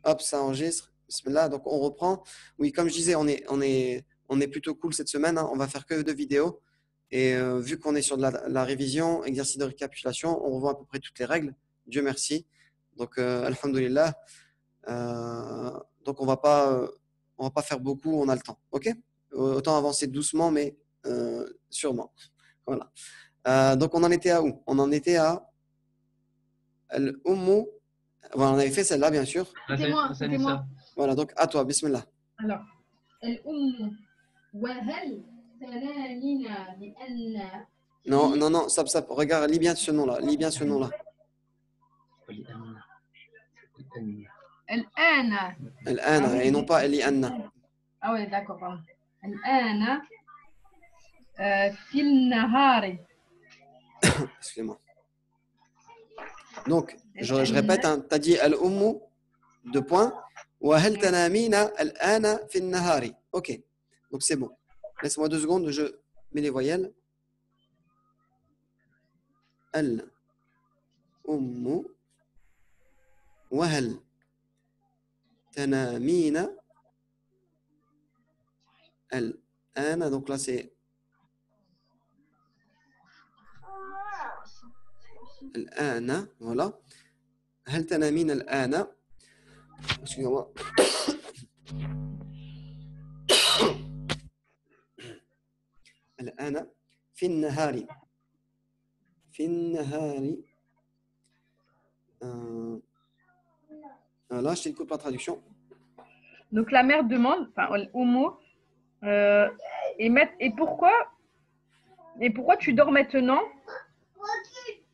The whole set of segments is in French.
Hop, ça enregistre. Bismillah. Donc, on reprend. Oui, comme je disais, on est plutôt cool cette semaine, hein. On va faire que 2 vidéos. Et vu qu'on est sur de la révision, exercice de récapitulation, on revoit à peu près toutes les règles. Dieu merci. Donc, alhamdoulilah. Donc, on va pas faire beaucoup, on a le temps. OK? Autant avancer doucement, mais sûrement. Voilà. Donc, on en était à où? On en était à Al-Ummu. Voilà, on avait fait celle-là, bien sûr. C'était moi. Voilà, donc à toi, bismillah. Alors, الأم وهل تنامين بأن Non, non, non, stop. Regarde, lis bien ce nom-là. Lis bien ce nom-là. الآن Al-Ana, et non pas Eli-Anna. Ah oui, d'accord, pardon. الآن في النهار. Excusez-moi. Donc, je répète, hein, tu as dit Al-Ummu, 2 points. Wa hal tanamina al-ana fi nahari. OK. Donc, c'est bon. Laisse-moi 2 secondes, je mets les voyelles. Al-Ummu wa hal tanamina al-ana. Donc là, c'est al-ana. Voilà. Hal tanamina al-ana. Excusez-moi. الآن في النهار là je t'écoute la traduction. Donc la mère demande, enfin Oumo, et pourquoi tu dors maintenant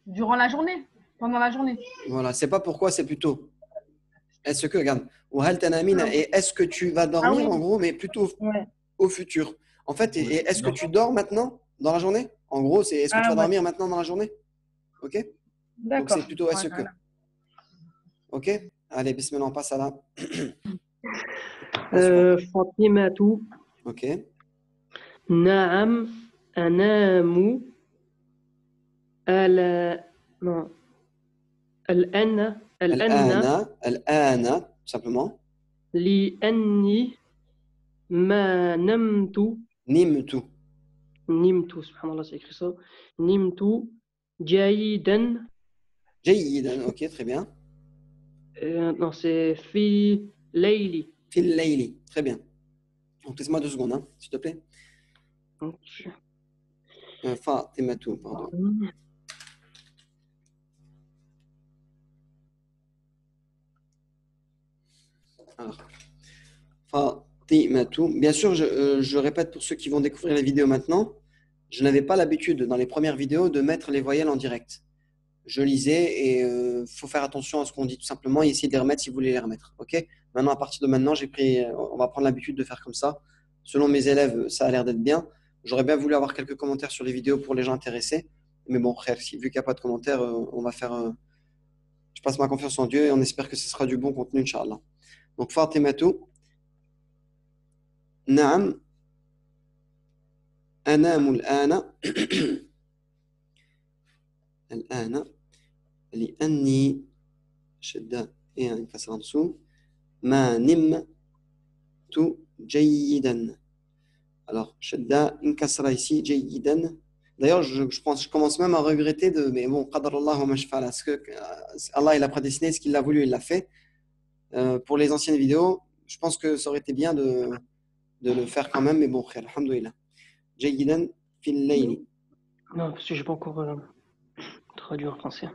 durant la journée, pendant la journée? Voilà, c'est pas pourquoi, c'est plutôt est-ce que, regarde, وهل تنامين, et est-ce que tu vas dormir, oui. en gros, mais plutôt Ouais. au futur. En fait, et est-ce que tu dors maintenant dans la journée? En gros, c'est est-ce que tu vas dormir maintenant dans la journée? Ok? D'accord. Donc c'est plutôt est-ce que. Ok? Allez, bismillah, on passe à la. Fatimatu. Ok. Naam anamu non. Al-ana simplement. Li anni ma namtu. Nimtu, subhanallah, c'est écrit ça. Nimtu jayidan. ok, très bien. Non, c'est fi layli. Fil layli, très bien. Donc laisse-moi 2 secondes, hein, s'il te plaît. Fatimatu, pardon. Alors, Fatimatu. Bien sûr, je répète pour ceux qui vont découvrir la vidéo maintenant, je n'avais pas l'habitude dans les premières vidéos de mettre les voyelles en direct. Je lisais et il faut faire attention à ce qu'on dit tout simplement et essayer de les remettre si vous voulez les remettre. Ok? Maintenant, à partir de maintenant, on va prendre l'habitude de faire comme ça. Selon mes élèves, ça a l'air d'être bien. J'aurais bien voulu avoir quelques commentaires sur les vidéos pour les gens intéressés. Mais bon, frère, vu qu'il n'y a pas de commentaires, on va faire. Je passe ma confiance en Dieu et on espère que ce sera du bon contenu, Inch'Allah. Donc, Fatimatu. Naam. Anamu al-ana. Al-ana. لأني شدة et un كسر en dessous ما نمت جيدا. Alors شدة انكسر ici جيدا. D'ailleurs, je commence même à regretter mais bon, قدر الله ما شاء فعل. Parce que Allah il a prédestiné ce qu'il a voulu, il l'a fait. Pour les anciennes vidéos, je pense que ça aurait été bien de le faire quand même, mais bon, alhamdoulilah. جيدا في الليل. Non, parce que j'ai pas encore traduit en français.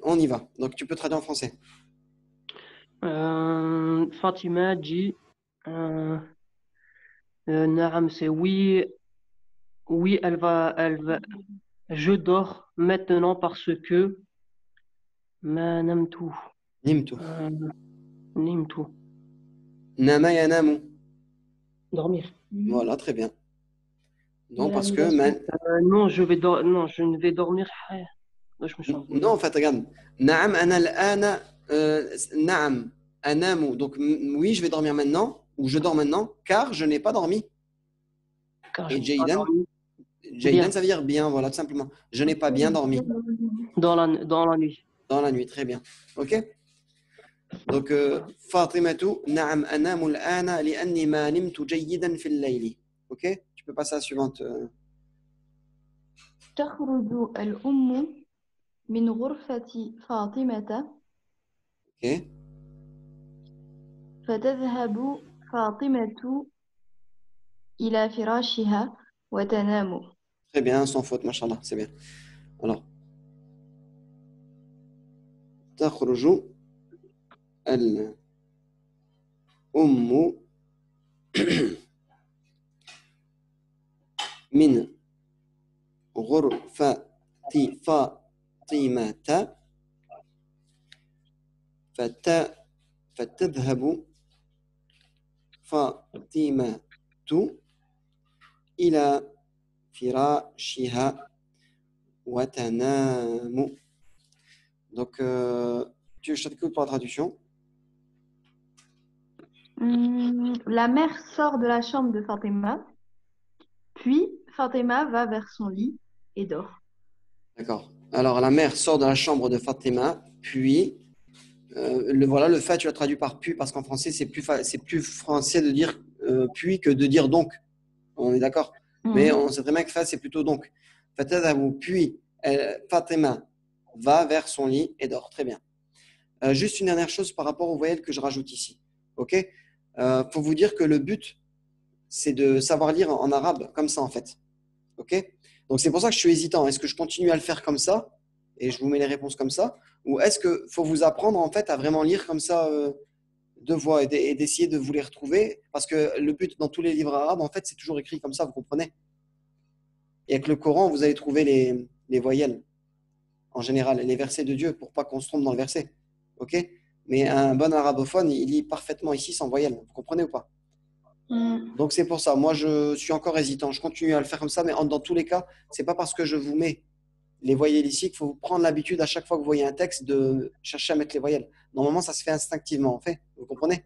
On y va. Donc tu peux traduire en français. Fatima dit Naam, c'est oui, elle va, je dors maintenant parce que ma namtu. Nimtu. Nimtu. Nama yanamu. Dormir. Voilà, très bien. Non, parce que non, je ne vais dormir. Je me change. Non, en fait, regarde. Naam ana al-ana naam anamu. Donc oui, je vais dormir maintenant ou je dors maintenant car je n'ai pas dormi. Et Jaydan, ça veut dire bien, voilà, tout simplement. Je n'ai pas bien dormi. Dans la nuit. Dans la nuit, très bien. Ok? Donc, Fatimatu, na'am anamu al-ana li'anni ma nimtu jayyidan fil layli. Ok? Tu peux passer à la suivante. تخرج الأم من غرفة فاطمة Ok? فتذهب فاطمة إلى فراشها وتنام. Très bien, sans faute, machallah, c'est bien. Alors, تخرج الأم من غرفة فاطمة فتذهب فاطمة إلى فراشها وتنام. Donc, je t'écoute pour la traduction. La mère sort de la chambre de Fatima, puis Fatima va vers son lit et dort. D'accord. Alors, la mère sort de la chambre de Fatima, puis, voilà, le fait, tu l'as traduit par puis, parce qu'en français, c'est plus français de dire puis que de dire donc. On est d'accord. Mais on sait très bien que fa, c'est plutôt donc. Fatadhabu, puis, Fatima va vers son lit et dort. Très bien. Juste une dernière chose par rapport aux voyelles que je rajoute ici. Ok? Faut vous dire que le but, c'est de savoir lire en arabe comme ça, en fait. Ok? Donc, c'est pour ça que je suis hésitant. Est-ce que je continue à le faire comme ça et je vous mets les réponses comme ça? Ou est-ce qu'il faut vous apprendre, en fait, à vraiment lire comme ça deux voix et d'essayer de vous les retrouver? Parce que le but dans tous les livres arabes, en fait, c'est toujours écrit comme ça, vous comprenez? Et avec le Coran, vous allez trouver les voyelles, en général, les versets de Dieu, pour pas qu'on se trompe dans le verset. Ok? Mais un bon arabophone, il lit parfaitement ici sans voyelle. Vous comprenez ou pas? Donc c'est pour ça. Moi, je suis encore hésitant. Je continue à le faire comme ça, mais dans tous les cas, c'est pas parce que je vous mets les voyelles ici qu'il faut prendre l'habitude à chaque fois que vous voyez un texte de chercher à mettre les voyelles. Normalement, ça se fait instinctivement, en fait. Vous comprenez?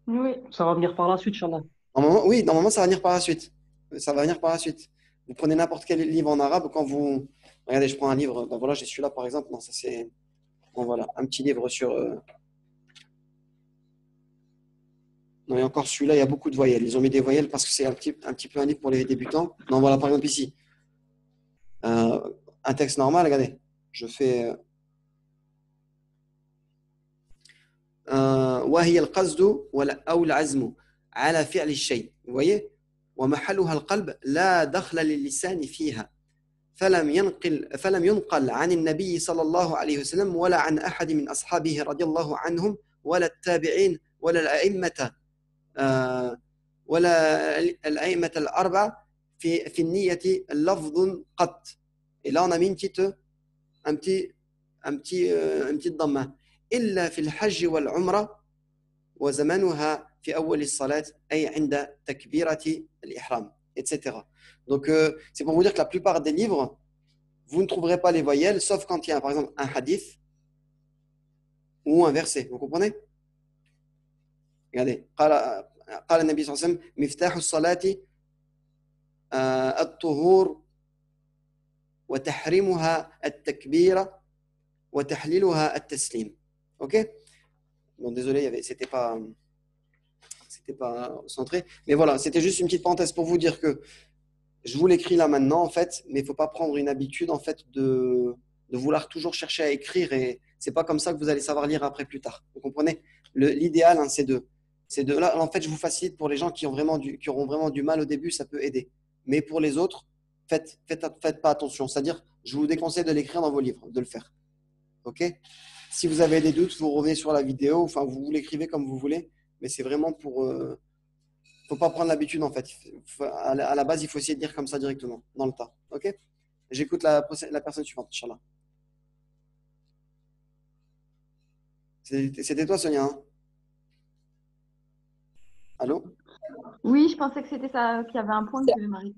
Oui. Ça va venir par la suite, Inch'Allah. Normalement, oui, normalement, ça va venir par la suite. Ça va venir par la suite. Vous prenez n'importe quel livre en arabe, quand vous... Regardez, je prends un livre. Ben voilà, j'ai celui-là, par exemple. Non, ça c'est... Bon, voilà, un petit livre sur... Non, et encore celui-là, il y a beaucoup de voyelles. Ils ont mis des voyelles parce que c'est un petit peu un livre pour les débutants. Non, voilà, par exemple ici. Un texte normal, regardez. Je fais... وهي القصد أو العزم على فعل الشيء. Vous voyez؟ ومحلها القلب لا دخل للسان فيها. فلم ينقل عن النبي صلى الله عليه وسلم ولا عن أحد من أصحابه رضي الله عنهم ولا التابعين ولا الأئمة ولا الأئمة الأربعة في النية لفظ قط. Et là, on a mis un petit ضمة. إلا في الحج والعمرة وزمانها في أول الصلاة أي عند تكبيرة الإحرام, etc. Donc, c'est pour vous dire que la plupart des livres, vous ne trouverez pas les voyelles, sauf quand il y a, par exemple, un hadith ou un verset. Vous comprenez? Regardez. قال النبي صلى الله عليه وسلم مفتاح الصلاة الطهور وتحريمها التكبيرة وتحليلها التسليم. Ok? Bon, désolé, c'était pas centré. Mais voilà, c'était juste une petite parenthèse pour vous dire que je vous l'écris là maintenant, en fait, mais il ne faut pas prendre une habitude, en fait, de vouloir toujours chercher à écrire. Et c'est pas comme ça que vous allez savoir lire après plus tard. Vous comprenez? L'idéal, hein, c'est de là. En fait, je vous facilite pour les gens qui auront vraiment du mal au début, ça peut aider. Mais pour les autres, faites pas attention. C'est-à-dire, je vous déconseille de l'écrire dans vos livres, de le faire. Ok? Si vous avez des doutes, vous revenez sur la vidéo, enfin, vous l'écrivez comme vous voulez, mais c'est vraiment pour. Faut pas prendre l'habitude en fait. À la base, il faut essayer de dire comme ça directement, dans le tas. Ok? J'écoute la personne suivante, Inch'Allah. C'était toi, Sonia, hein? Allô? Oui, je pensais que c'était ça, qu'il y avait un point que Marie.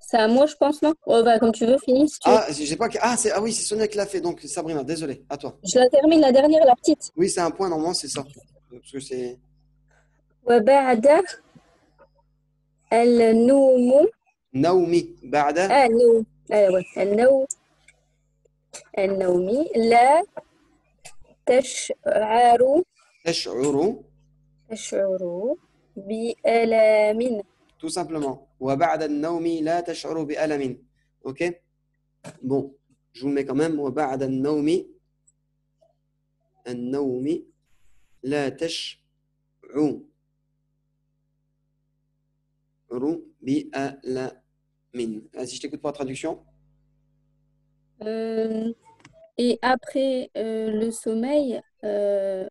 C'est à moi, je pense, non? Oh, bah, comme tu veux, finis si tu veux. Ah, j'ai pas. Ah oui, c'est Sonia qui l'a fait. Donc, Sabrina, désolé. À toi. Je la termine, la dernière, la petite. Oui, c'est un point, normalement, c'est ça. Parce que c'est. وبعد النوم Naomi, Ba'da. النوم أيوة النوم النوم لا تشعر تشعر تشعر بألم. tout simplement. وبعد النوم لا تشعر بألم. Ok? Bon, je vous le mets quand même. وبعد النوم لا تشعر بألم. Vas-y, je t'écoute pour la traduction. Et après le sommeil, là,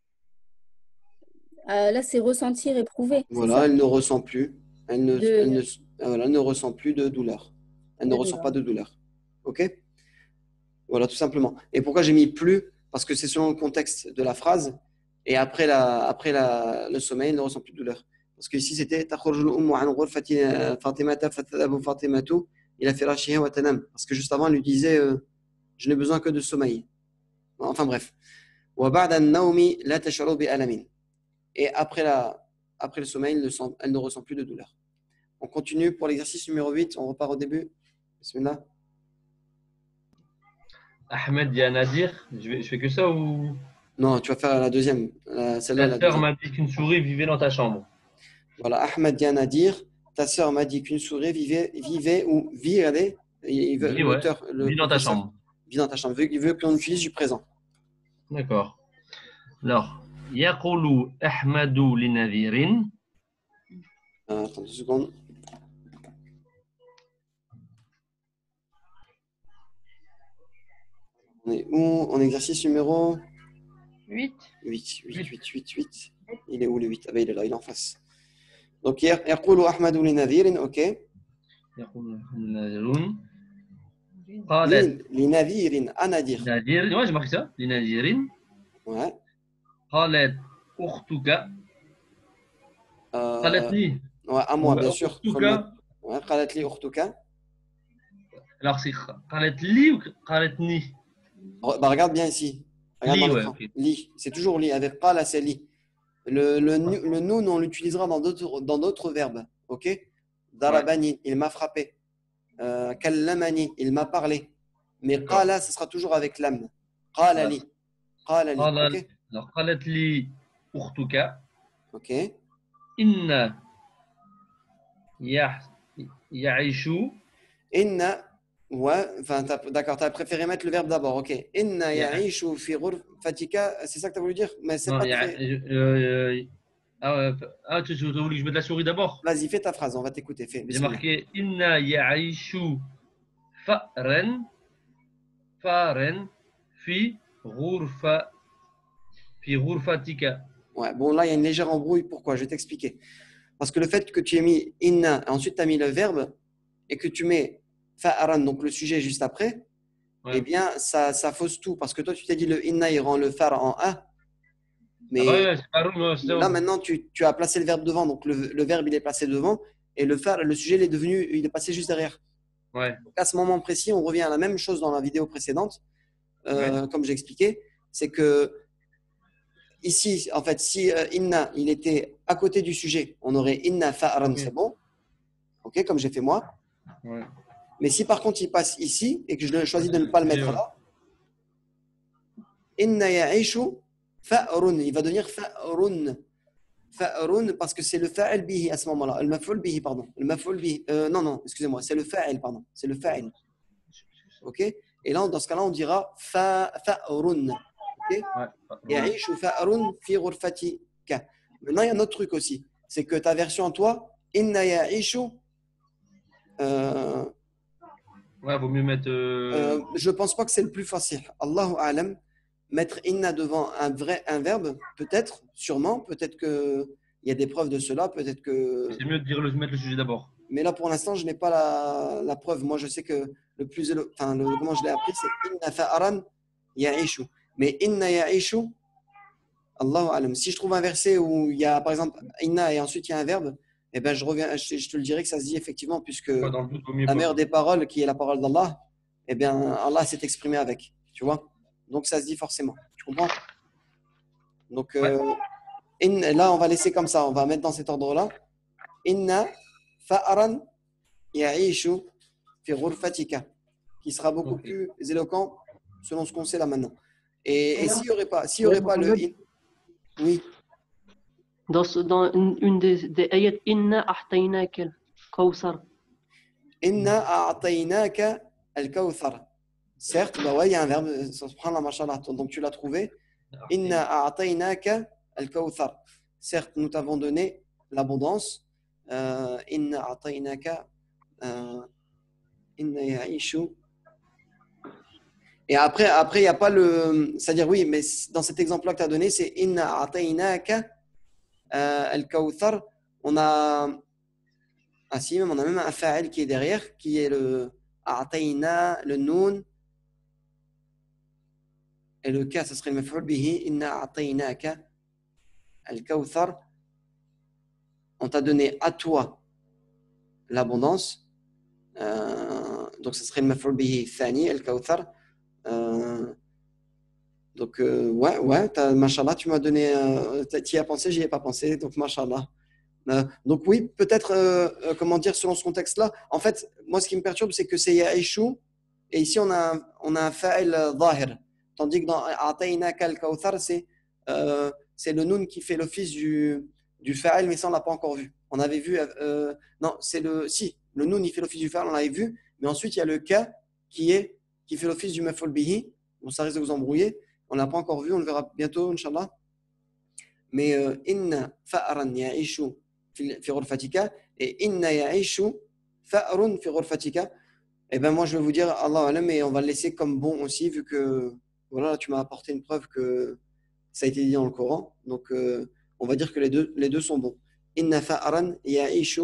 c'est ressentir, éprouver. C'est Voilà, ça? elle ne ressent plus. De Voilà, elle ne ressent plus de douleur. Elle ne de ressent douleur. pas de douleur. Ok? Voilà, tout simplement. Et pourquoi j'ai mis plus? Parce que c'est selon le contexte de la phrase. Et le sommeil, elle ne ressent plus de douleur. Parce que ici, c'était تخرج الأم عن غرفة فاطمة فتذهب فاطمة إلى فراشها وتنام. Parce que juste avant, elle lui disait je n'ai besoin que de sommeil. Enfin bref. وبعد النوم لا تشعر بألم. Et après le sommeil, elle ne ressent plus de douleur. On continue pour l'exercice numéro 8. On repart au début. Bismillah. Ahmed, il y a Nadir. Je fais que ça ou. Non, tu vas faire la deuxième. Celle-là, la Ta sœur deuxième. m'a dit qu'une souris vivait dans ta chambre. Voilà, Ahmed vient à dire ta sœur m'a dit qu'une souris vivait ou vit, regardez. Il veut, Vit, ouais. Vit dans ta professeur chambre. vit dans ta chambre. Il veut qu'on utilise du présent. D'accord. Alors, يقول أحمد لنذير. Attends 2 secondes. On est où? En exercice numéro 8. 8. Il est où le 8? Ah ben, il est là, il est en face. Donc, يقول أحمد لنذير, ok. يقول نذير. قالت لنذير, à Nadir. نذير. Ouais, j'ai marqué ça. لنذير. Ouais. قالت أختك. قالت لي. Ouais, à moi, bien sûr. أختك. Ouais, قالت لي أختك. Alors, c'est قالت لي ou قالتني? Bah, regarde bien ici. Regarde Li, dans ouais, l'écran. ok. Li. C'est toujours li. Avec qala, c'est li. Le noun, on l'utilisera dans d'autres verbes. Ok? Darabani, il m'a frappé. Kallamani, il m'a parlé. Mais qala, ce sera toujours avec l'âme. Qala li. Qala li. Ok? Alors, قالت لي أختك. Ok. إن يعيش. Inna. Ouais, enfin, d'accord, tu as préféré mettre le verbe d'abord. Ok. Inna ya'ishu fi ghurfatika. C'est ça que tu as voulu dire? Mais c'est Non, pas très. tu voulais que je mette la souris d'abord? Vas-y, fais ta phrase, on va t'écouter. Fais. J'ai marqué Inna ya'ishu fa'ran fi ghurfatika. Ouais, bon, là, il y a une légère embrouille. Pourquoi? Je vais t'expliquer. Parce que le fait que tu aies mis inna, et ensuite tu as mis le verbe, et que tu mets fa'aran, donc le sujet juste après, eh bien, ça fausse tout. Parce que toi, tu t'es dit le inna, il rend le far en a. Mais là, maintenant, tu as placé le verbe devant. Donc, le verbe, il est placé devant. Et le far, le sujet, il est passé juste derrière. Ouais. Donc, à ce moment précis, on revient à la même chose dans la vidéo précédente. Comme j'ai expliqué, c'est que ici, en fait, si inna, il était à côté du sujet, on aurait inna fa'aran, c'est bon. Ok, comme j'ai fait moi. Ouais. Mais si par contre il passe ici et que je choisis de ne pas le mettre là, inna ya'ishu fa'run, il va devenir fa'run. Fa'run parce que c'est le fa'il bihi à ce moment-là. Le maf'ul bihi, pardon. Le maf'ul bihi. Non, excusez-moi, c'est le fa'il, pardon. C'est le fa'il. Ok? Et là, dans ce cas-là, on dira fa'run. Ok? Ya'ishu fa'run fi ghurfatika. Maintenant, il y a un autre truc aussi. C'est que ta version en toi, inna ya'ishu. Ouais, vaut mieux mettre. Je pense pas que c'est le plus facile. Allahu a'lam. Mettre inna devant un verbe, peut-être, sûrement, peut-être qu'il y a des preuves de cela, peut-être que. C'est mieux de mettre le sujet d'abord. Mais là, pour l'instant, je n'ai pas la preuve. Moi, je sais que comment je l'ai appris, c'est inna fa'aran ya'ishu. Mais inna ya'ishu, Allahu a'lam. Si je trouve un verset où il y a, par exemple, inna et ensuite il y a un verbe, eh ben, je te le dirai que ça se dit effectivement, puisque la meilleure des paroles, qui est la parole d'Allah, eh bien, Allah s'est exprimé avec. Tu vois? Donc, ça se dit forcément. Tu comprends? Donc, là, on va laisser comme ça. On va mettre dans cet ordre-là. Inna fa'aran ya'ishu fi ghurfatika. Qui sera beaucoup plus éloquent selon ce qu'on sait là maintenant. Et s'il n'y aurait pas le in, oui, Dans une des ayats, Inna a'taynaka al-kawthar. inna a'taynaka al-kawthar. Certes, bah ouais, il y a un verbe, subhanallah, mashallah. Donc tu l'as trouvé. Inna a'taynaka al-kawthar. Certes, nous t'avons donné l'abondance. Inna a'taynaka inna ya'ishu. Et après, il n'y a pas le. C'est-à-dire, oui, mais dans cet exemple-là que tu as donné, c'est Inna a'taynaka al-kawthar. On a. Ah si, même, on a même un fa'il qui est derrière, qui est le a'tayna, le noun. Et le ka, ce serait le maf'ul bihi. Inna a'taynaka al-kawthar. On t'a donné à toi l'abondance. Donc, ce serait le maf'ul bihi thani, al-kawthar. Donc, ouais, mashallah, tu m'as donné. Tu y as pensé, j'y ai pas pensé. Donc, mashallah. Donc, oui, peut-être, comment dire, selon ce contexte-là. En fait, moi, ce qui me perturbe, c'est que c'est ya'ishu. Et ici, on a un fa'il zahir. Tandis que dans a'taynaka al-kawthar, c'est le noun qui fait l'office du fa'il, mais ça, on l'a pas encore vu. On avait vu. Non, c'est le. Si, le noun, il fait l'office du fa'il, on l'avait vu. Mais ensuite, il y a le ka qui fait l'office du maf'ul bihi. Bon, ça risque de vous embrouiller. On ne l'a pas encore vu, on le verra bientôt, Inch'Allah. Mais inna fa'ran ya'ishu fi ghurfatika et inna ya'ishu fa'run fi ghurfatika. Eh bien, moi, je vais vous dire Allah alam, mais on va le laisser comme bon aussi, vu que voilà, tu m'as apporté une preuve que ça a été dit dans le Coran. Donc, on va dire que les deux sont bons. Inna fa'ran ya'ishu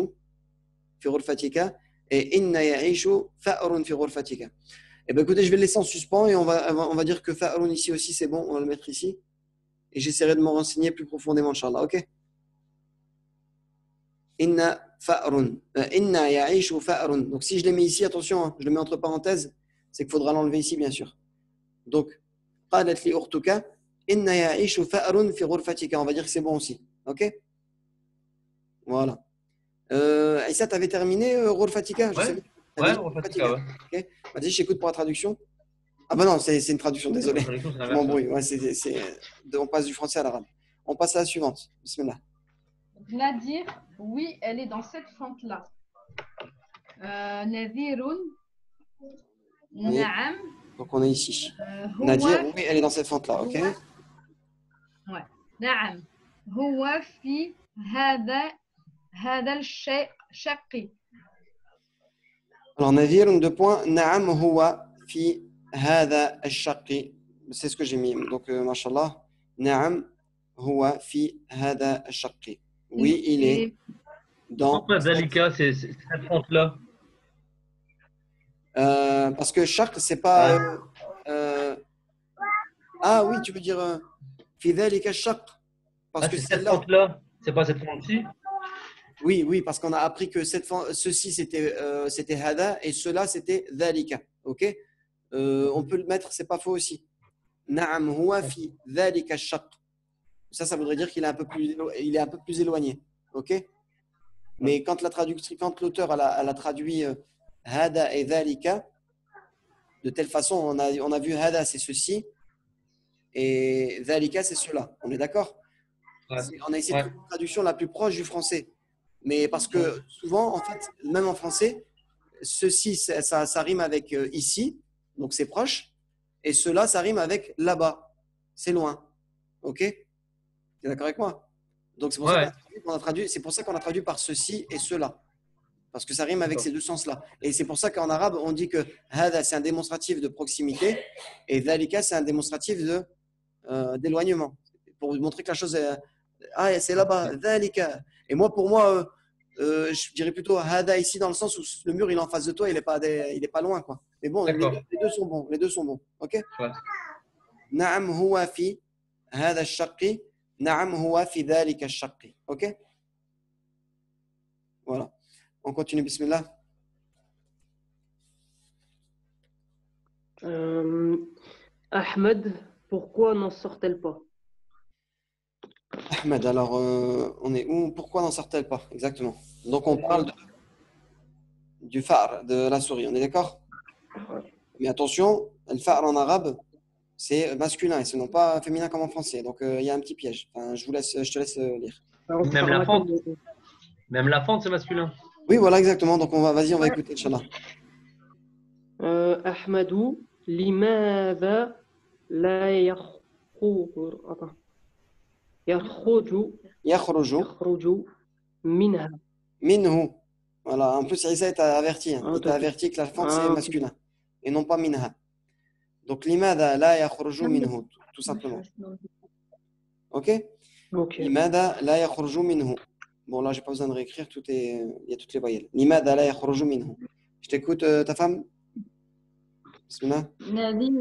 fi ghurfatika et inna ya'ishu fa'run fi ghurfatika. Eh bien, écoutez, je vais le laisser en suspens et on va dire que fa'run ici aussi, c'est bon, on va le mettre ici. Et j'essaierai de m'en renseigner plus profondément, Inch'Allah, ok? Inna fa'run. Inna ya'ishu fa'run. Donc, si je les mets ici, attention, hein, je le mets entre parenthèses, c'est qu'il faudra l'enlever ici, bien sûr. Donc, qalat li ukhtuka, inna ya'ishu fa'run fi ghurfatika. On va dire que c'est bon aussi, ok? Voilà. Issa, tu avais terminé ghurfatika? Ouais, Ghurfatika, ouais. Ok. Vas-y, j'écoute pour la traduction. Ah bah non, c'est une traduction, désolé. La traduction, c'est Je l'inverse. m'embrouille. Ouais, on passe du français à l'arabe. On passe à la suivante. Bismillah. Nadir, oui, elle est dans cette fente-là. Nadirun, Oui. na'am. Donc on est ici. Huwa, Nadir, oui, elle est dans cette fente-là, ok? ouais. Na'am. Huwa fi hada al-shaqi. Alors, Nadir, deux points. Na'am huwa fi hada al-shaqi. C'est ce que j'ai mis. Donc, mashallah. Na'am huwa fi hada al-shaqi. Oui, il est dans. Pourquoi Zalika, c'est cette fente-là? Parce que shaq, c'est pas. Ah oui, tu veux dire fi dhalika al-shaq. Parce que C'est cette celle-là. fente-là, c'est pas cette fente-ci? Oui, parce qu'on a appris que ceci c'était hada et cela c'était dhalika. Ok, on peut le mettre, c'est pas faux aussi. Na'am huwa fi dhalika ash-shaq. Ça voudrait dire qu'il est un peu plus éloigné. Ok, mais quand l'auteur elle a traduit hada et dhalika de telle façon, on a vu hada c'est ceci et dhalika c'est cela. On est d'accord? Ouais. On a essayé de trouver une traduction la plus proche du français. Mais parce que souvent, en fait, même en français, ceci, ça rime avec ici, donc c'est proche, et cela, ça rime avec là-bas, c'est loin. Ok? Tu es d'accord avec moi? Donc c'est pour ça qu'on a traduit par ceci et cela. Parce que ça rime avec ces deux sens-là. Et c'est pour ça qu'en arabe, on dit que hada, c'est un démonstratif de proximité, et dhalika, c'est un démonstratif d'éloignement. Pour montrer que la chose est. C'est là-bas, dhalika. Et pour moi, je dirais plutôt hada ici dans le sens où le mur il est en face de toi, il est pas loin quoi. Mais bon, les deux sont bons, ok? Ouais. Na'am huwa fi hada ash-shaqqi, na'am huwa fi dhalika ash-shaqqi, ok? Voilà. On continue, bismillah. Ahmed, pourquoi n'en sort-elle pas? Ahmed, alors on est où? Pourquoi n'en sort-elle pas? Exactement. Donc on parle du phare, de la souris, on est d'accord? Mais attention, al-fa'r en arabe, c'est masculin et ce n'est pas féminin comme en français. Donc, il y a un petit piège. Enfin, je te laisse lire. Même la fente. Même la fente, c'est masculin. Oui, voilà, exactement. Donc, vas-y, on va écouter, Inch'Allah. أحمد لماذا لا يخرج attends. يخرج Yakhruju منها. minhu. Voilà, en plus, Issa t'a averti. Ah, Il t'a averti que la fente, c'est ok. masculin et non pas minha. Donc, limada la yakhruju minhu, tout simplement. Ok? Ok. Limada la yakhruju minhu. Bon, là, j'ai pas besoin de réécrire, il y a toutes les voyelles. Limada la yakhruju minhu. Je t'écoute, ta femme? Bismillah. Nadir.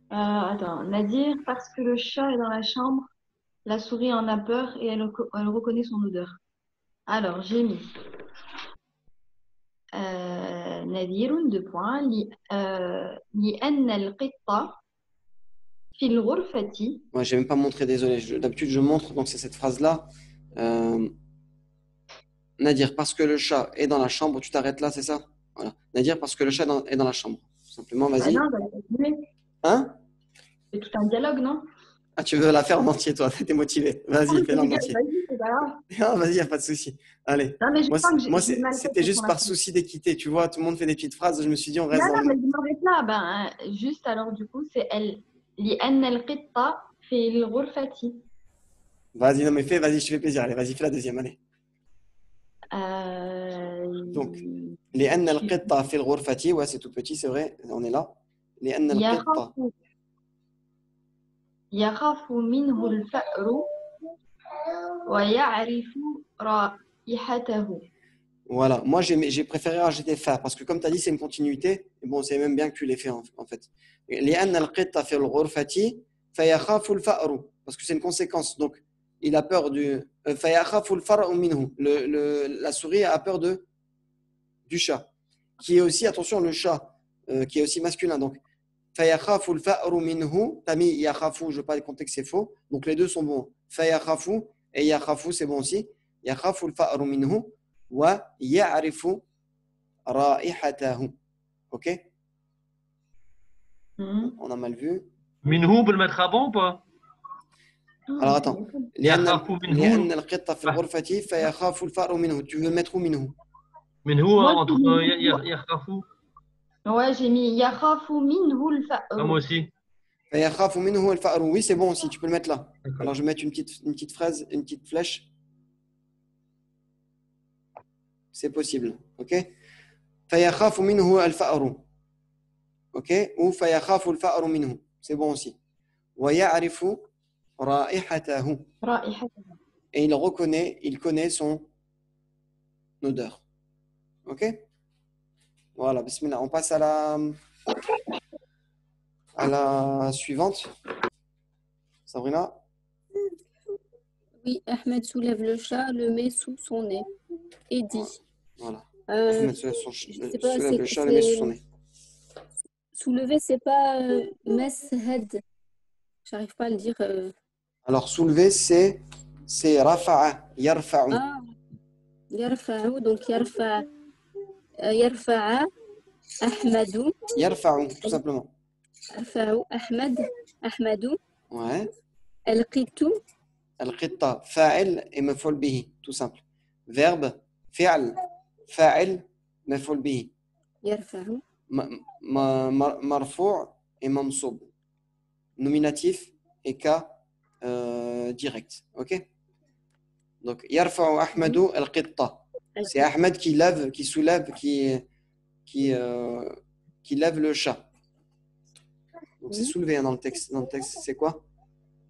Attends, Nadir, parce que le chat est dans la chambre, la souris en a peur et elle reconnaît son odeur. Alors, j'ai mis نذير deux points لأن القطة في الغرفة. Ouais, j'ai même pas montré, désolé. D'habitude, je montre, donc c'est cette phrase-là. Nadir, parce que le chat est dans la chambre, tu t'arrêtes là, c'est ça? Voilà. Nadir, parce que le chat est dans la chambre. Tout simplement, Ah vas-y. non, ça va continuer. Hein? C'est tout un dialogue, non? Ah, tu veux la faire en entier, toi, t'es motivé. Vas-y, fais-la en entier. Vas-y, c'est pas grave. Non, vas-y, y a pas de souci. Allez. Non, mais je Moi, sens que j'ai mal fait c'était pour juste ton par accent. souci d'équité, tu vois, tout le monde fait des petites phrases, je me suis dit, on reste Non, dans non, mais je m'arrête là. Ben, juste alors, du coup, c'est elle. لأن القطة في الغرفة. Vas-y, non, mais fais, vas-y, je te fais plaisir. Allez, vas-y, fais la deuxième, allez. Donc, لأن القطة في الغرفة, ouais, c'est tout petit, c'est vrai, on est là. لأن القطة. يخاف منه الفأر ويعرف رائحته. Voilà, moi j'ai préféré rajouter fa parce que comme tu as dit, c'est une continuité. Et bon, c'est même bien que tu l'aies fait en fait. لأن القطة في الغرفة فيخاف الفأر parce que c'est une conséquence. Donc, il a peur du فيخاف الفرع منه. La souris a peur du chat. Qui est aussi, attention, le chat, qui est aussi masculin. Donc, فيخاف الفأر منه. T'as mis يخاف, je ne veux pas compter que c'est faux. Donc, les deux sont bons. فيخاف et يخاف, c'est bon aussi. يخاف الفأر منه. ويعرف رائحته. Ok? On a mal vu. Minhou, peut le mettre avant ou pas? Alors attends. يخاف لأن منه. القطة في الغرفة فيخاف الفأر منه. Tu veux mettre où منه? Minhou Moi, entre j'ai يخافو. Ouais, j'ai mis يخاف منه الفأر. Ah, moi aussi. فيخاف منه الفأر. Oui, c'est bon aussi. Tu peux le mettre là. D'accord. Alors je vais mettre une petite phrase, une petite flèche. C'est possible. Ok? فيخاف منه الفأر. Ok? Ou فيخاف الفأر منه. C'est bon aussi. ويعرف رائحته. رائحته. Et il connaît son odeur. Ok? Voilà, bismillah. On passe à la suivante. Sabrina? Oui, Ahmed soulève le chat, le met sous son nez et dit. Voilà. Euh, Ahmed soulève je sais pas, le chat, le met sous son nez. soulever, c'est pas meshed. J'arrive pas à le dire. Alors, soulever, c'est rafa'a, yarfa'u. Ah, yarfa'u, donc yarfa'a Ahmadou. Yarfa'u, tout simplement. Yarfa'u Ahmadou. Ouais. Al-qitu. Al-qitta, fa'il et maf'ul bihi, tout simple. Verbe, fi'al, fa'il, maf'ul bihi. Yarfa'u. Marfou' et mamsoub. Nominatif et cas direct. Ok? Donc, yarfa'u Ahmadou al-qitta. C'est Ahmed qui soulève, qui lève le chat. Donc, c'est soulevé dans le texte. Dans le texte, c'est quoi?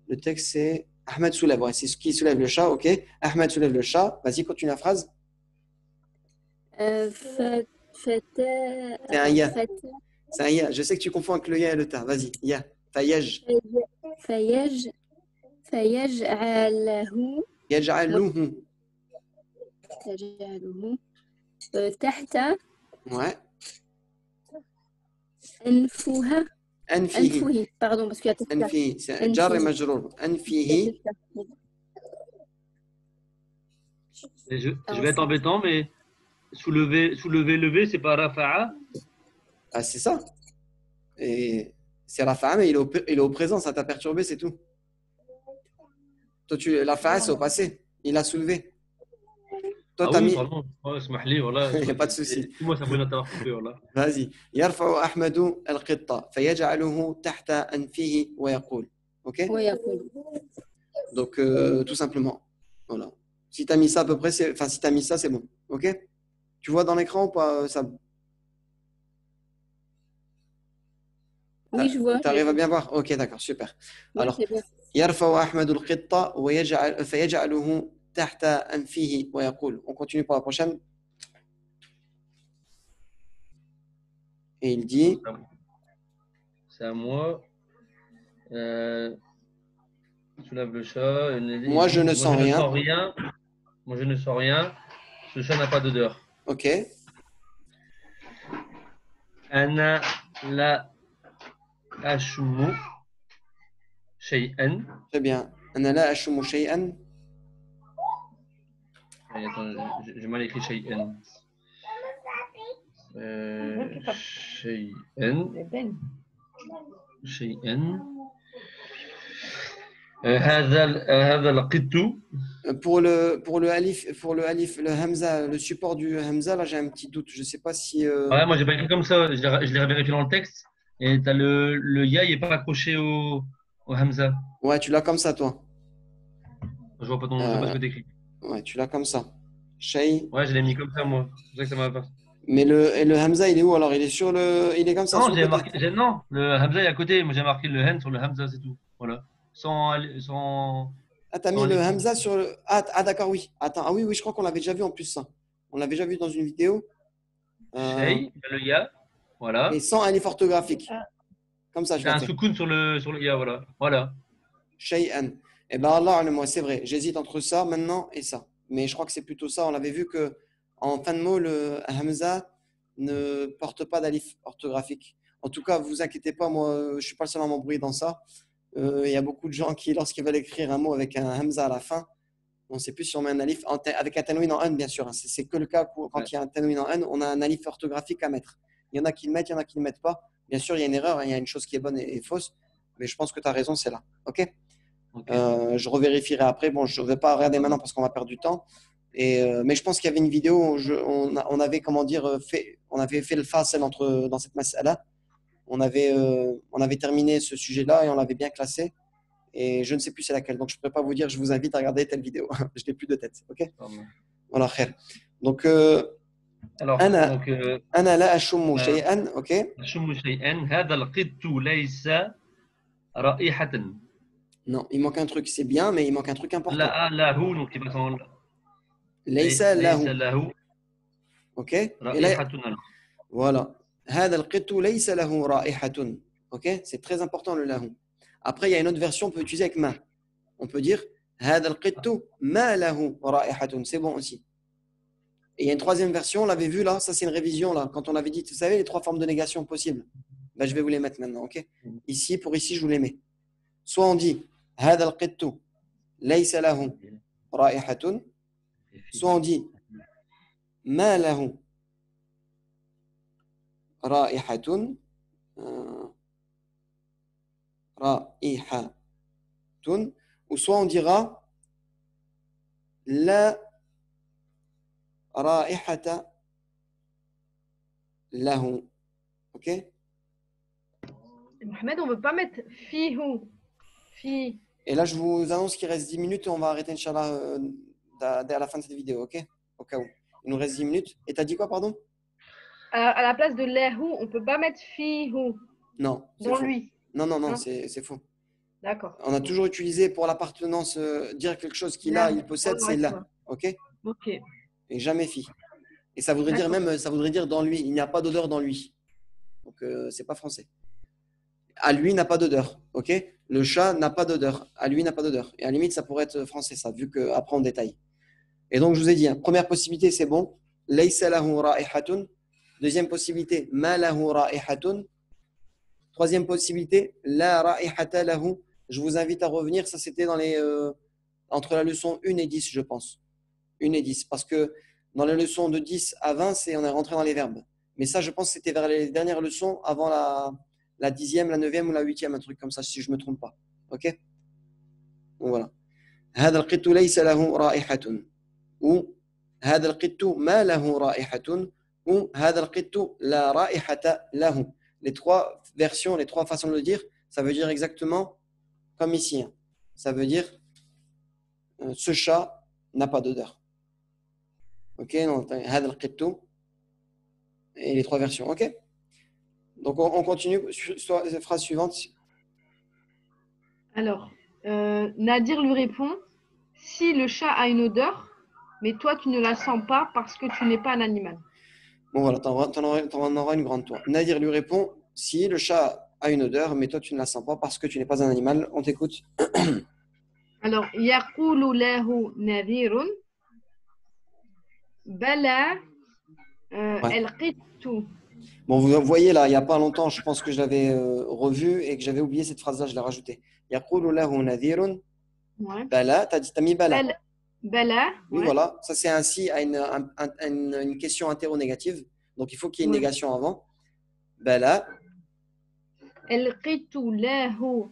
Le texte, c'est Ahmed soulève. Ouais, c'est ce qui soulève le chat. Ok? Ahmed soulève le chat. Vas-y, continue la phrase. C'est un ya. C'est un ya. Je sais que tu confonds avec le ya et le ta. Vas-y, ya. Fayaj. فيجعله Yaj'aluhu. تحت Ouais. أنفها Anfihi. أنفه pardon parce qu'il y a تحت Anfihi. C'est jar et majrour. Anfihi. Et je vais être embêtant, mais soulever, lever, c'est pas rafa'a. Ah, c'est ça. Et c'est rafa'a, mais il est au présent, ça t'a perturbé, c'est tout. Toi, rafa'a, c'est au passé. Il a soulevé. Toi, Ah t'as oui, mis. pardon. Ouais, اسمح لي, voilà. Il n'y a pas de souci. Excuse-moi, ça brûle à coupé, voilà. Vas-y. يرفع أحمد القطة فيجعله تحت أنفه ويقول. OK? ويقول. Donc, tout simplement. Voilà. Si tu as mis ça à peu près, enfin, si tu as mis ça, c'est bon. OK? Tu vois dans l'écran ou pas ça? Oui, je vois. Tu arrives à bien voir? OK, d'accord, super. Oui, Alors, c'est bien. يرفع أحمد القطة فيجعله تحت أنفه ويقول. On continue pour la prochaine. Et il dit. C'est à moi. Soulève le chat. Moi, je ne sens rien. Moi, je ne sens rien. Ce chat n'a pas d'odeur. OK. أنا لا أشم شيئا. Très bien. أنا لا أشم شيئا. Attends, j'ai mal écrit شيئا. شيئا. هذا لقيت. Pour le alif, le hamza, le support du hamza, là j'ai un petit doute. Je sais pas si. Ouais, moi j'ai pas écrit comme ça. Je l'ai vérifié dans le texte. Et t'as le ya, il n'est pas accroché au hamza. Ouais, tu l'as comme ça, toi. Je vois pas ton, je vois pas ce que t'écris. Ouais, tu l'as comme ça. Shay. Ouais, je l'ai mis comme ça, moi. C'est pour ça que ça m'a pas. Mais le hamza, il est où alors? Il est sur le. Il est comme ça. Non, sur j'ai le marqué. Non, le hamza est à côté. Moi j'ai marqué le hen sur le hamza, c'est tout. Voilà. Sans. Ah, t'as mis le hamza sur le. Ah, d'accord, oui. Attends, ah oui, je crois qu'on l'avait déjà vu en plus, ça. On l'avait déjà vu dans une vidéo. Shay, le ya. Voilà. Et sans alif orthographique. Comme ça, je Il y a vais un faire. soukoun sur le ya, voilà. Voilà. Shay'an. Eh bien, Allah, moi, c'est vrai. J'hésite entre ça maintenant et ça. Mais je crois que c'est plutôt ça. On l'avait vu que en fin de mot, le hamza ne porte pas d'alif orthographique. En tout cas, vous inquiétez pas, moi, je suis pas le seul à m'embrouiller dans ça. Il y a beaucoup de gens qui, lorsqu'ils veulent écrire un mot avec un hamza à la fin, on ne sait plus si on met un alif avec un tanwin en un, bien sûr. C'est que le cas quand il y a un tanwin en un, on a un alif orthographique à mettre. Il y en a qui le mettent, il y en a qui ne le mettent pas. Bien sûr, il y a une erreur, il y a une chose qui est bonne et fausse, mais je pense que tu as raison, c'est là. OK? Je revérifierai après. Bon, je ne vais pas regarder maintenant parce qu'on va perdre du temps. Mais je pense qu'il y avait une vidéo où on avait, comment dire, on avait fait le fasl dans cette mas'ala. On avait terminé ce sujet-là et on l'avait bien classé. Et je ne sais plus c'est laquelle. Donc, je ne pourrais pas vous dire, je vous invite à regarder telle vidéo. Je n'ai plus de tête. OK? Voilà, khair. Donc, Alors, أنا لا أشم شيئا. OK? أشم شيئا. هذا القط ليس رائحة. Non, il manque un truc. C'est bien, mais il manque un truc important. لا له, donc il va s'en. ليس له. له. OK? رائحة. Voilà. هذا القط ليس له رائحة. OK? C'est très important le lahu. Après, il y a une autre version, on peut utiliser avec ma. On peut dire هذا القط ما له رائحة. C'est bon aussi. Et il y a une troisième version, on l'avait vu là, ça c'est une révision là, quand on avait dit, vous savez, les 3 formes de négation possibles. Ben, je vais vous les mettre maintenant, ok? Ici, pour ici, je vous les mets. Soit on dit هذا القط ليس له رائحة. Soit on dit ما له رائحة. رائحة. Ou soit on dira لا رائحة له. OK? Mohamed, on ne veut pas mettre fihu. Fi. Et là, je vous annonce qu'il reste 10 minutes et on va arrêter, Inch'Allah, à la fin de cette vidéo. OK? Au cas où. Il nous reste 10 minutes. Et tu as dit quoi, pardon? À la place de lahu, on ne peut pas mettre fihu. Non. Dans faux. lui. Non, c'est faux. D'accord. On a toujours utilisé pour l'appartenance, dire quelque chose qu'il a, il possède, c'est là. OK? OK. Et jamais fi. Et ça voudrait dire même, ça voudrait dire dans lui. Il n'y a pas d'odeur dans lui. Donc, c'est pas français. À lui n'a pas d'odeur. OK? Le chat n'a pas d'odeur. À lui n'a pas d'odeur. Et à la limite, ça pourrait être français, ça, vu qu'après on détaille. Et donc, je vous ai dit, hein, première possibilité, c'est bon. Laysa lahu ra'ihatun. Deuxième possibilité, ma lahu ra'ihatun. Troisième possibilité, la ra'ihata lahu. Je vous invite à revenir. Ça, c'était dans entre la leçon 1 et 10, je pense. 1 et 10. Parce que dans les leçons de 10 à 20, on est rentré dans les verbes. Mais ça, je pense que c'était vers les dernières leçons avant la 10e, la 9e ou la 8e, un truc comme ça, si je ne me trompe pas. Ok? Donc voilà. هذا القط ليس له رائحة ou هذا القط ما له رائحة ou هذا القط لا رائحة له. Les trois versions, les trois façons de le dire, ça veut dire exactement comme ici. Hein. Ça veut dire ce chat n'a pas d'odeur. Ok? Donc, هذا القط et les trois versions. Ok? Donc on continue sur la phrase suivante. Alors, Nadir lui répond, si le chat a une odeur, mais toi tu ne la sens pas parce que tu n'es pas un animal. Bon voilà, t'en auras une grande toi. Nadir lui répond, si le chat a une odeur, mais toi tu ne la sens pas parce que tu n'es pas un animal, on t'écoute. Alors, يقول له نذير بلى Ouais. القط. Bon, vous voyez là, il n'y a pas longtemps, je pense que je l'avais revu et que j'avais oublié cette phrase-là, je l'ai rajoutée. يقول له نذير Ouais. بلى, t'as mis bala. بلى. Oui, Ouais. voilà, ça c'est ainsi à une question interrogative. Donc il faut qu'il y ait une Ouais. négation avant. Bala, القط له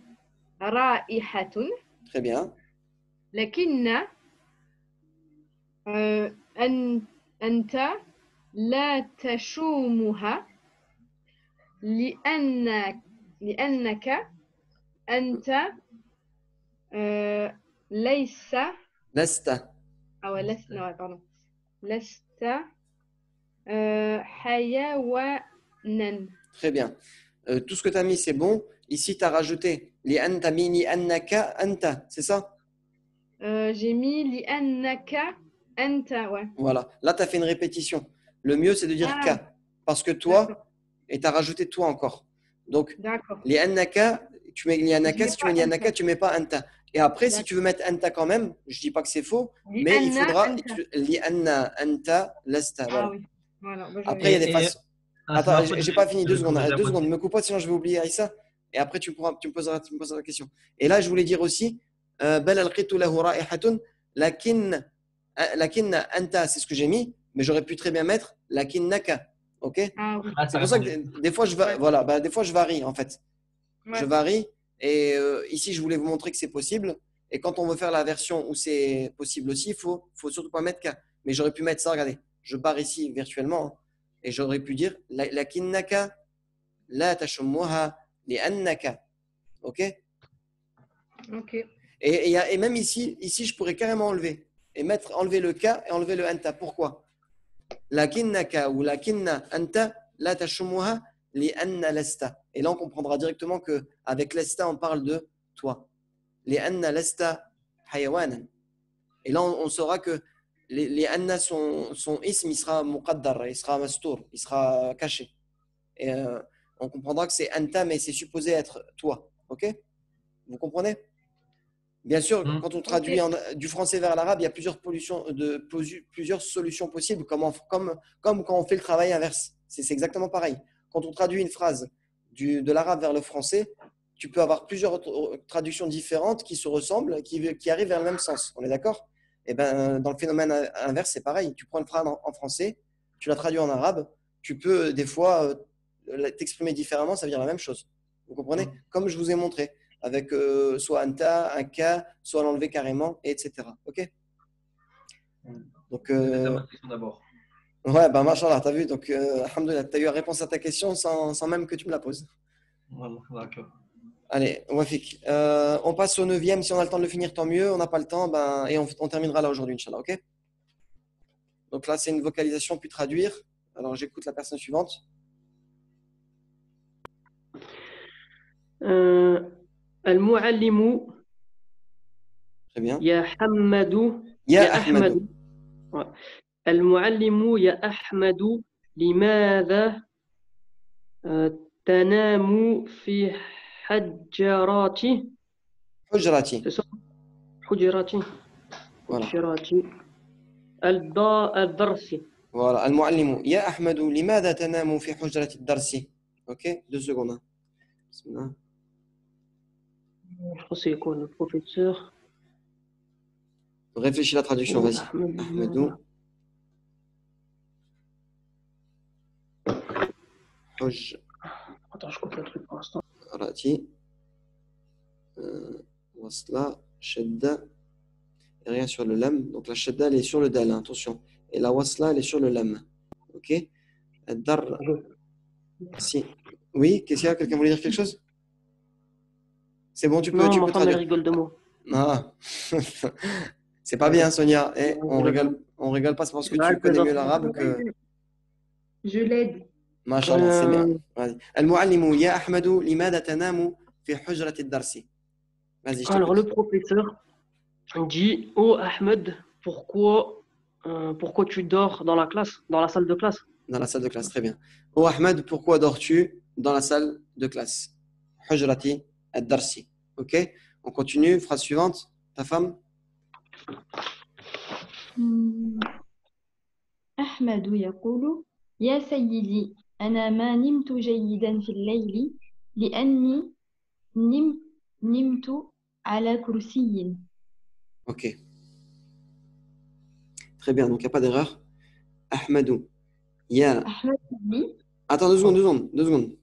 رائحة très bien. لكن أنت لا تشومها لأنك أنت ليس Lasta, أو لست non, pardon لست حيوانا. très bien. Tout ce que tu as mis, c'est bon. Ici, tu as rajouté. T'as mis li annaka anta, c'est ça? j'ai mis لأنك أنت. Ouais. Voilà. Là, tu as fait une répétition. Le mieux, c'est de dire Ah, ka. Parce que d'accord. toi, et tu as rajouté toi encore. Donc, D'accord. li annaka, tu mets li Je annaka. mets Si tu pas mets li anta. annaka, tu mets pas anta. Et après, si D'accord. tu veux mettre anta quand même, je dis pas que c'est faux, mais il لأن faudra أنت. li anna anta lasta. Ah Voilà. oui. Voilà. Bah, je Après, il y a vais... des façons. C'est Attends, ma faute, j'ai pas fini. je 2 secondes. corrige la 2 secondes. moitié. Ne me coupe pas, sinon je vais oublier Aïssa. Et après, tu me poseras la question. Et là, je voulais dire aussi, بل القط له رائحة لكن أنت, c'est ce que j'ai mis, mais j'aurais pu très bien mettre لكنك. Ok? Ah oui. Ah, C'est t'as pour ça que répondu. des fois, Ouais. voilà, des fois, je varie en fait. Ouais. Je varie. Et ici, je voulais vous montrer que c'est possible. Et quand on veut faire la version où c'est possible aussi, il faut surtout pas mettre K. Mais j'aurais pu mettre ça, regardez. Je barre ici virtuellement. Hein, et j'aurais pu dire لكنك لا تشمها لأنك. Ok? Ok. Et même ici, je pourrais carrément enlever. Et enlever le K et enlever le anta. Pourquoi? لكنك ou lakinna anta la tashumuha li anna lasta. Et là, on comprendra directement qu'avec lesta, on parle de toi. Li anna lasta hayawanan. Et là, on saura que les anna, son ism, il sera muqaddar, il sera mastour, il sera caché. Et on comprendra que c'est anta, mais c'est supposé être toi. Ok? Vous comprenez? Bien sûr, quand on traduit du français vers l'arabe, il y a plusieurs solutions possibles, comme quand on fait le travail inverse. C'est exactement pareil. Quand on traduit une phrase de l'arabe vers le français, tu peux avoir plusieurs traductions différentes qui se ressemblent, qui arrivent vers le même sens. On est d'accord? Et ben, dans le phénomène inverse, c'est pareil. Tu prends une phrase en français, tu la traduis en arabe, tu peux des fois t'exprimer différemment, ça veut dire la même chose. Vous comprenez? Comme je vous ai montré avec soit anta, un ka, soit l'enlever carrément, et etc. Ok? Donc, Ma question d'abord. ouais, bah, machallah, t'as vu, donc, alhamdoulilah, t'as eu la réponse à ta question sans même que tu me la poses. Voilà, d'accord. Allez, Wafik. On passe au 9e, si on a le temps de le finir, tant mieux, on n'a pas le temps, et on terminera là aujourd'hui, Inch'Allah, ok? Donc là, c'est une vocalisation puis traduire. Alors, j'écoute la personne suivante. المعلم Très bien. يا حمد يا أحمد. المعلم يا أحمد لماذا تنام في حجراتي حجرتي. حجراتي Voilà. حجراتي الدرس. Voilà. المعلم يا أحمد لماذا تنام في حجرة الدرس. Ok, 2 secondes. بسم الله. سيكون البروفيسور. Réfléchis la traduction, vas-y. Ahmedou. Attends, je coupe le truc pour l'instant. حجرة وصلة شدة. Et rien sur le lam. Donc la shadda, elle est sur le dal, hein, attention. Et la wasla, elle est sur le lam. Ok? Ad-dar. Si. Oui, qu'est-ce qu'il y a? Quelqu'un voulait dire quelque chose? C'est bon, tu peux, Non, tu ma peux femme, elle traduire. rigole de moi. Ah. C'est pas bien, Sonia. Eh, on rigole pas, c'est parce que tu connais mieux l'arabe que. Je l'aide. Masha'Allah, c'est bien. Vas-y. Al-muallimu, ya Ahmadu, limada tanamu fi hujrati ad-darsi. Vas-y, je Alors, le t'écoute. professeur dit, oh Ahmed, pourquoi tu dors dans la classe, dans la salle de classe? Dans la salle de classe, très bien. Oh Ahmed, pourquoi dors-tu dans la salle de classe? Hujrati ad-darsi. Ok? On continue, phrase suivante. Ta femme? أحمد يقول يا سيدي أنا ما نمت جيدا في الليل لأني نمت على كرسي. Ok. Très bien, donc il n'y a pas d'erreur. Ahmadou. Ya. أحمد dit Attends, 2 secondes.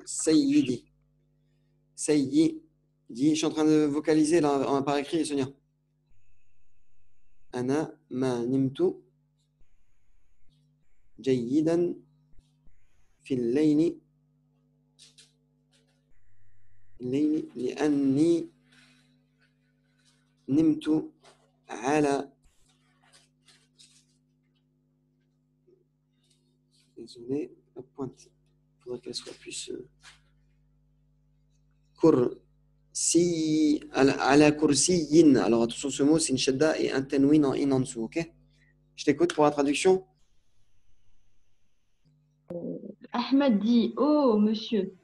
Sayyidi. Sayyidi. Je suis en train de vocaliser là, par écrit, Sonia. Ana ma nimtu jayidan fil layli li'anni nimtu ala. Désolé, la pointe. Il faudrait qu'elle soit plus. Kursi. Ala kursiyin. Alors attention, ce mot, c'est une shadda et un tanwin en in en dessous, ok? Je t'écoute pour la traduction. Ahmed dit oh monsieur,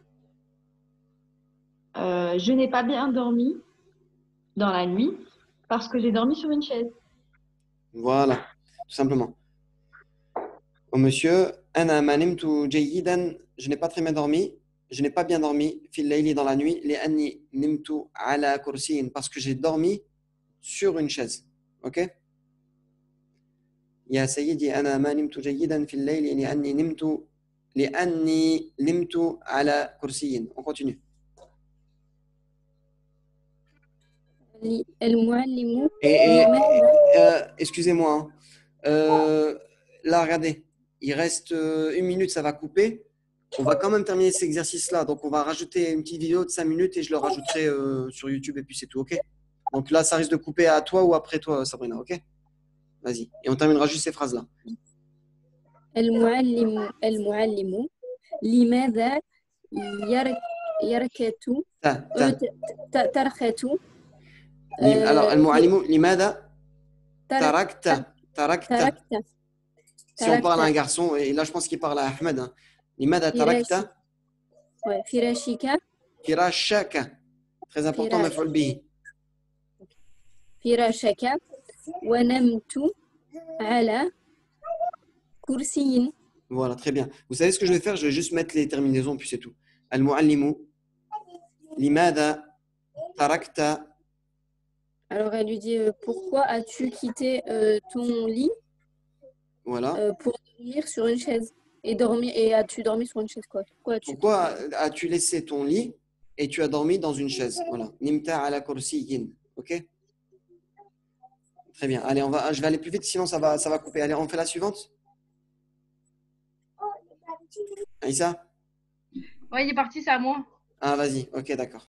je n'ai pas bien dormi dans la nuit parce que j'ai dormi sur une chaise. Voilà, tout simplement. Oh monsieur, ana ma nimtu jayidan. Je n'ai pas très bien dormi. Je n'ai pas bien dormi. Fil layli dans la nuit. Li'anni nimtu ala kursiyin. Parce que j'ai dormi sur une chaise. Ok? Ya sayyidi, ana ma nimtu jayidan fil layli li'anni nimtu ala kursiyin. On continue. المعلم Et لماذا excusez-moi, hein. Là, regardez, il reste 1 minute, ça va couper. On va quand même terminer cet exercice-là. Donc, on va rajouter une petite vidéo de 5 minutes et je le rajouterai sur YouTube et puis c'est tout, ok? Donc là, ça risque de couper à toi ou après toi, Sabrina, ok? Vas-y. Et on terminera juste ces phrases-là. المعلم لماذا يركت ترخت Alors, المعلم لماذا تركت تركت. Si on parle à un garçon, et là je pense qu'il parle à Ahmed, hein. لماذا تركت فراشك فراشك. Très important, مفعول به. فراشك ونمت على كرسي. Voilà, très bien. Vous savez ce que je vais faire? Je vais juste mettre les terminaisons, puis c'est tout. المعلم لماذا تركت. Alors elle lui dit pourquoi as-tu quitté ton lit Voilà. pour dormir sur une chaise et as-tu dormi sur une chaise quoi? Pourquoi as-tu laissé ton lit et tu as dormi dans une chaise? Voilà. Nimta ala kursiyin. Ok? Très bien. Allez, je vais aller plus vite, sinon ça va couper. Allez, on fait la suivante. Aïssa? Ouais, il est parti, c'est à moi. Ah, vas-y. Ok, d'accord.